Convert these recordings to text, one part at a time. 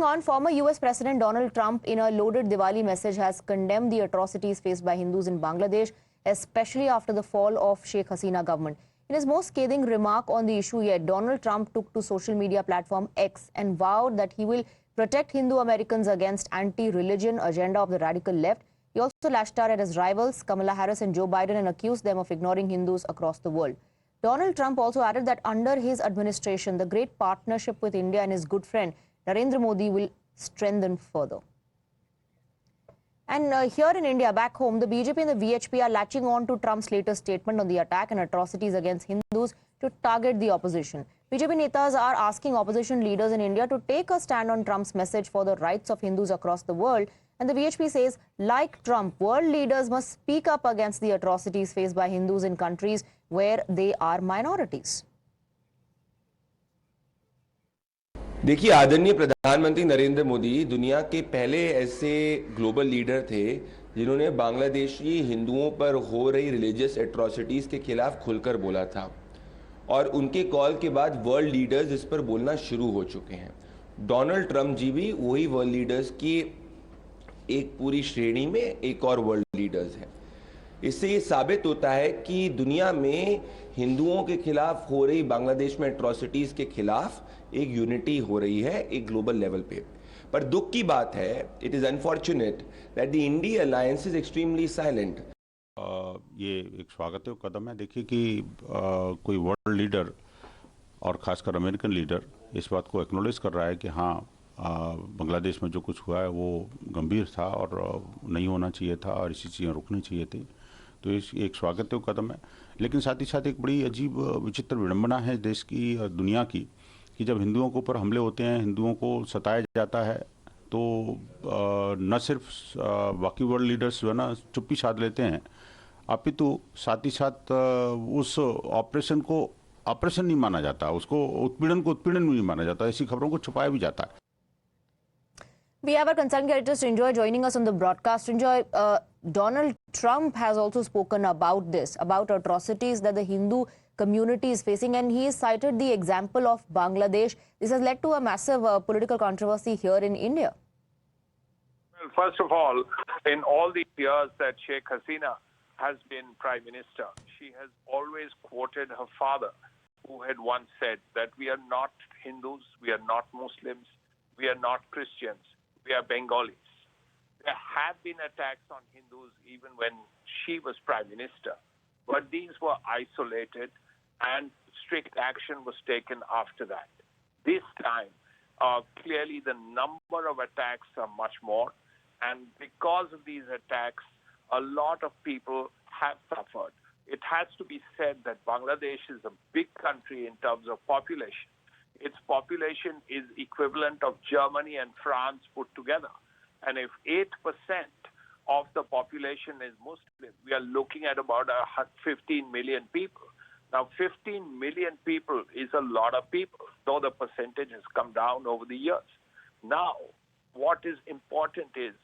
Moving on, former US President Donald Trump, in a loaded Diwali message, has condemned the atrocities faced by Hindus in Bangladesh, especially after the fall of Sheikh Hasina government. In his most scathing remark on the issue yet, Donald Trump took to social media platform X and vowed that he will protect Hindu Americans against anti-religion agenda of the radical left. He also lashed out at his rivals, Kamala Harris and Joe Biden, and accused them of ignoring Hindus across the world. Donald Trump also added that under his administration, the great partnership with India and his good friend Narendra Modi will strengthen further. And here in India, back home, the BJP and the VHP are latching on to Trump's latest statement on the attack and atrocities against Hindus to target the opposition. BJP netas are asking opposition leaders in India to take a stand on Trump's message for the rights of Hindus across the world. And the VHP says, like Trump, world leaders must speak up against the atrocities faced by Hindus in countries where they are minorities. देखिए, आदरणीय प्रधानमंत्री नरेंद्र मोदी दुनिया के पहले ऐसे global leader थे जिन्होंने बांग्लादेशी हिंदुओं पर हो रही रिलीजियस एट्रोसिटीज़ के खिलाफ खुलकर बोला था और उनके कॉल के बाद वर्ल्ड लीडर्स इस पर बोलना शुरू हो चुके हैं। डोनाल्ड ट्रंप जी भी वही वर्ल्ड लीडर्स की एक पूरी श्रेणी में एक और वर्ल्ड लीडर्स हैं। इससे ये साबित होता है कि दुनिया में हिंदुओं के खिलाफ हो रही बांग्लादेश में एट्रोसिटीज़ के खिलाफ एक यूनिटी हो रही है एक ग्लोबल लेवल पे। पर दुख की बात है, it is unfortunate that the India alliance is extremely silent. ये एक स्वागत कदम है। देखिए कि कोई वर्ल्ड लीडर और खासकर अमेरिकन लीडर इस बात को एक्नॉलेज कर रहा है कि हाँ, बांग्लादेश में जो कुछ हुआ है वो गंभीर था और नहीं होना चाहिए था और इसी चीज़ें रुकनी चाहिए थी। तो इस एक स्वागत कदम है, लेकिन साथ ही साथ एक बड़ी अजीब विचित्र विडंबना है देश की और दुनिया की कि जब हिंदुओं के ऊपर हमले होते हैं, हिंदुओं को सताया जाता है, तो न सिर्फ बाकी वर्ल्ड लीडर्स जो है ना चुप्पी साध लेते हैं, अपितु साथ ही साथ उस ऑपरेशन को ऑपरेशन नहीं माना जाता, उसको उत्पीड़न को उत्पीड़न नहीं माना जाता, ऐसी खबरों को छुपाया भी जाता है। We have our concerned character Srinjoy joining us on the broadcast. Srinjoy, Donald Trump has also spoken about this, about atrocities that the Hindu community is facing, and he has cited the example of Bangladesh. This has led to a massive political controversy here in India. Well, first of all, in all the years that Sheikh Hasina has been Prime Minister, she has always quoted her father, who had once said that we are not Hindus, we are not Muslims, we are not Christians, we are Bengalis. There have been attacks on Hindus even when she was Prime Minister, but these were isolated and strict action was taken after that. This time, clearly the number of attacks are much more, and because of these attacks, a lot of people have suffered. It has to be said that Bangladesh is a big country in terms of population. Its population is equivalent of Germany and France put together. And if 8% of the population is Muslim, we are looking at about 15 million people. Now, 15 million people is a lot of people, though the percentage has come down over the years. Now, what is important is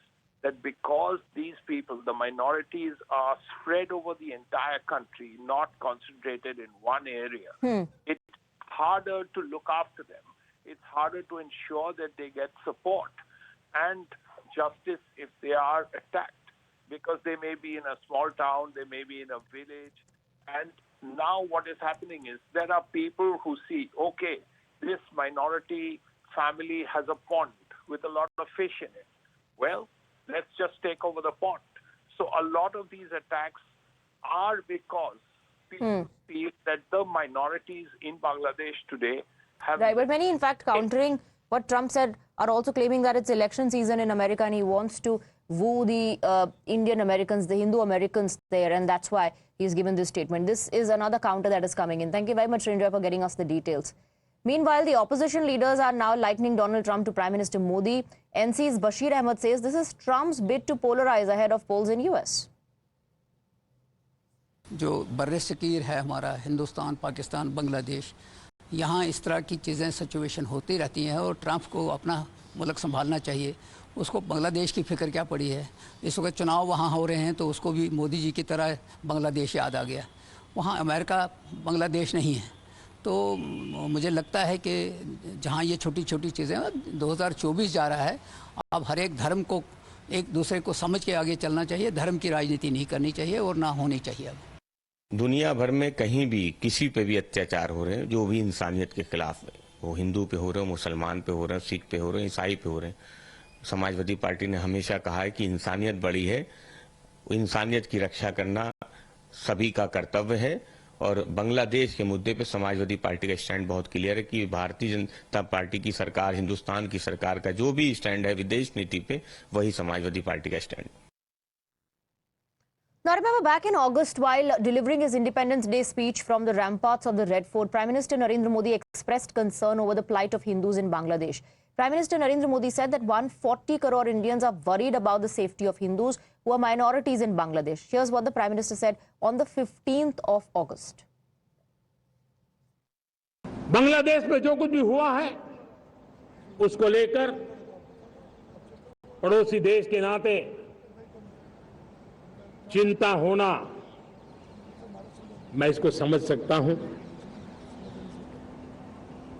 that because these people, the minorities, are spread over the entire country, not concentrated in one area, it's harder to look after them. It's harder to ensure that they get support and justice if they are attacked, because they may be in a small town, they may be in a village. And now what is happening is there are people who see, okay, this minority family has a pond with a lot of fish in it. Well, let's just take over the pond. So a lot of these attacks are because people feel that the minorities in Bangladesh today have... Right, but many, in fact, countering what Trump said, are also claiming that it's election season in America and he wants to woo the Indian Americans, the Hindu Americans there, and that's why he's given this statement. This is another counter that is coming in. Thank you very much, Srinjoy, for getting us the details. Meanwhile, the opposition leaders are now likening Donald Trump to Prime Minister Modi. NC's Bashir Ahmed says this is Trump's bid to polarize ahead of polls in US. जो बर्र-ए-सगीर है हमारा हिंदुस्तान, पाकिस्तान, बांग्लादेश, यहाँ इस तरह की चीज़ें situation होती रहती हैं और ट्रंप को अपना मुल्क संभालना चाहिए। उसको बांग्लादेश की फ़िक्र क्या पड़ी है? इस वक्त चुनाव वहाँ हो रहे हैं तो उसको भी मोदी जी की तरह बांग्लादेश याद आ गया। वहाँ अमेरिका बांग्लादेश नहीं है, तो मुझे लगता है कि जहाँ ये छोटी छोटी चीज़ें 2024 जा रहा है, अब हर एक धर्म को एक दूसरे को समझ के आगे चलना चाहिए, धर्म की राजनीति नहीं करनी चाहिए और ना होनी चाहिए। अब दुनिया भर में कहीं भी किसी पे भी अत्याचार हो रहे हैं जो भी इंसानियत के खिलाफ है, वो हिंदू पे हो रहे हैं, मुसलमान पे हो रहे हैं, सिख पे हो रहे हैं, ईसाई पे हो रहे हैं। समाजवादी पार्टी ने हमेशा कहा है कि इंसानियत बड़ी है, इंसानियत की रक्षा करना सभी का कर्तव्य है। और बांग्लादेश के मुद्दे पे समाजवादी पार्टी का स्टैंड बहुत क्लियर है कि भारतीय जनता पार्टी की सरकार, हिंदुस्तान की सरकार का जो भी स्टैंड है विदेश नीति पे, वही समाजवादी पार्टी का stand. Now, remember back in August, while delivering his Independence Day speech from the ramparts of the Red Fort, Prime Minister Narendra Modi expressed concern over the plight of Hindus in Bangladesh. Prime Minister Narendra Modi said that 140 crore Indians are worried about the safety of Hindus who are minorities in Bangladesh. Here's what the Prime Minister said on the 15th of August. Bangladesh में जो कुछ भी हुआ है उसको लेकर पड़ोसी देश के नाते चिंता होना, मैं इसको समझ सकता हूं।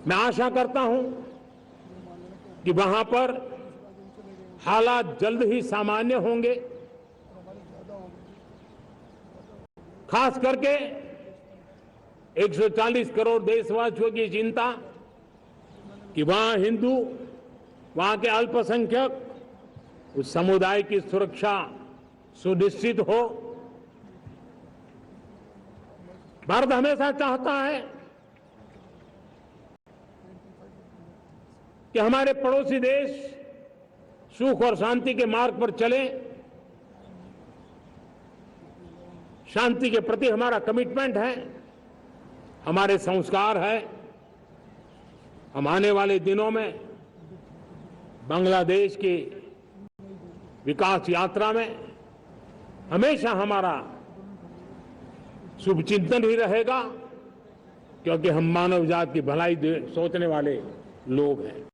मैं आशा करता हूं कि वहां पर हालात जल्द ही सामान्य होंगे। खास करके 140 करोड़ देशवासियों की चिंता कि वहां हिंदू, वहां के अल्पसंख्यक, उस समुदाय की सुरक्षा सुनिश्चित हो। भारत हमेशा चाहता है कि हमारे पड़ोसी देश सुख और शांति के मार्ग पर चले। शांति के प्रति हमारा कमिटमेंट है, हमारे संस्कार है। हम आने वाले दिनों में बांग्लादेश की विकास यात्रा में हमेशा हमारा शुभचिंतन ही रहेगा, क्योंकि हम मानव जाति की भलाई सोचने वाले लोग हैं।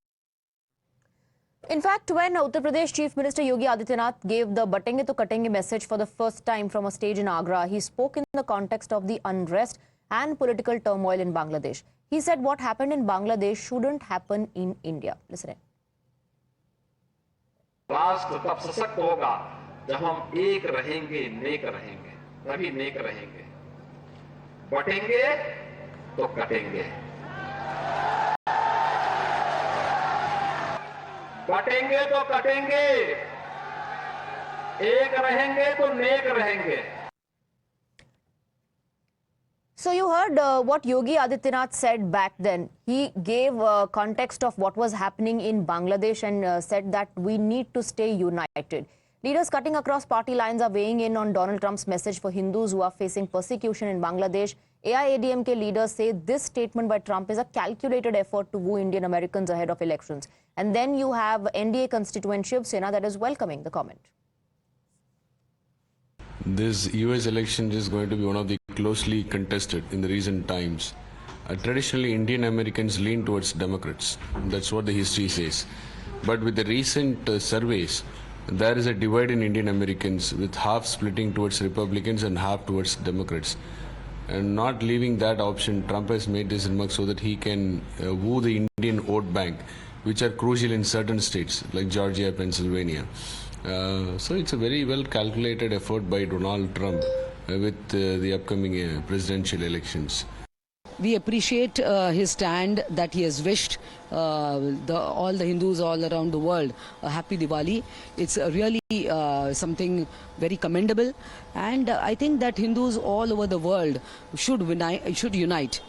In fact, when Uttar Pradesh Chief Minister Yogi Adityanath gave the Batenge to Katenge message for the first time from a stage in Agra, he spoke in the context of the unrest and political turmoil in Bangladesh. He said what happened in Bangladesh shouldn't happen in India. Listen in. राष्ट्र तब सशक्त होगा जब हम एक रहेंगे, नेक रहेंगे, तभी नेक रहेंगे। बटेंगे तो कटेंगे, बटेंगे तो कटेंगे, एक रहेंगे तो नेक रहेंगे। So you heard what Yogi Adityanath said back then. He gave context of what was happening in Bangladesh and said that we need to stay united. Leaders cutting across party lines are weighing in on Donald Trump's message for Hindus who are facing persecution in Bangladesh. AIADMK leaders say this statement by Trump is a calculated effort to woo Indian Americans ahead of elections. And then you have NDA constituent Shiv Sena that is welcoming the comment. This US election is going to be one of the closely contested in the recent times. Traditionally, Indian Americans lean towards Democrats. That's what the history says. But with the recent surveys, there is a divide in Indian Americans, with half splitting towards Republicans and half towards Democrats. And not leaving that option, Trump has made this remark so that he can woo the Indian vote bank, which are crucial in certain states like Georgia, Pennsylvania. So it's a very well calculated effort by Donald Trump with the upcoming presidential elections. We appreciate his stand that he has wished all the Hindus all around the world a happy Diwali. It's really something very commendable, and I think that Hindus all over the world should unite